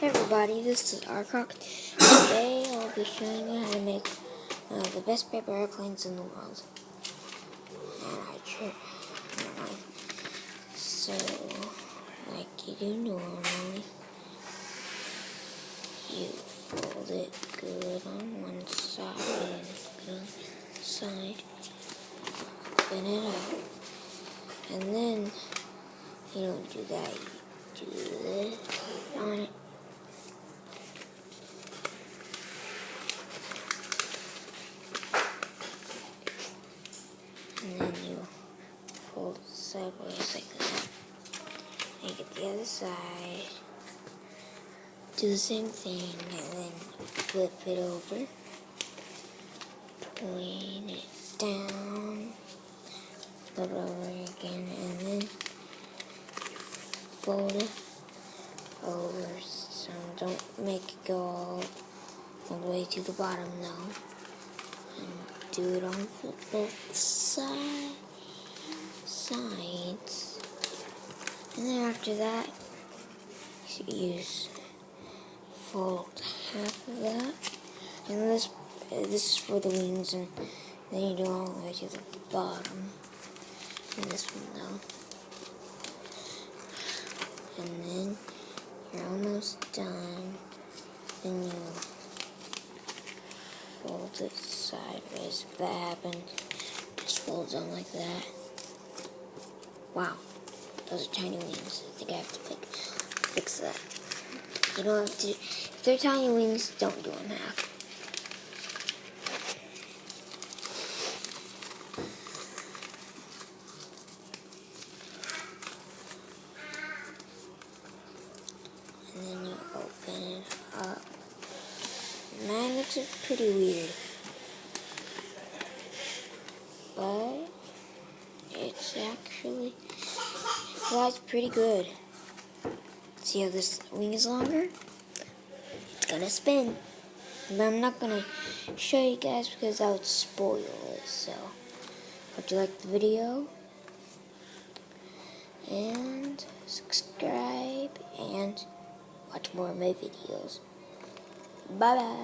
Hey everybody, this is Arcock. Today I'll be showing you how to make the best paper airplanes in the world. So, like you do normally, you fold it good on one side and good on the side, open it up, and then you don't do that, you do this on it. And then you fold it sideways like that. And get the other side. Do the same thing, and then flip it over. Point it down. Flip it over again, and then fold it over. So don't make it go all the way to the bottom though. And do it on both sides. And then after that, you fold half of that, and this is for the wings, and then you do all the way to the bottom. And this one though, and then you're almost done. Then you fold it sideways. If that happens, just fold down like that. Wow, those are tiny wings. I think I have to fix that. You don't have to. If they're tiny wings, don't do them half. And then you open it up. Mine looks pretty weird, but it's actually flies pretty good. See how this wing is longer? It's gonna spin. But I'm not gonna show you guys because that would spoil it. So, hope you liked the video. And subscribe and watch more of my videos. Bye bye.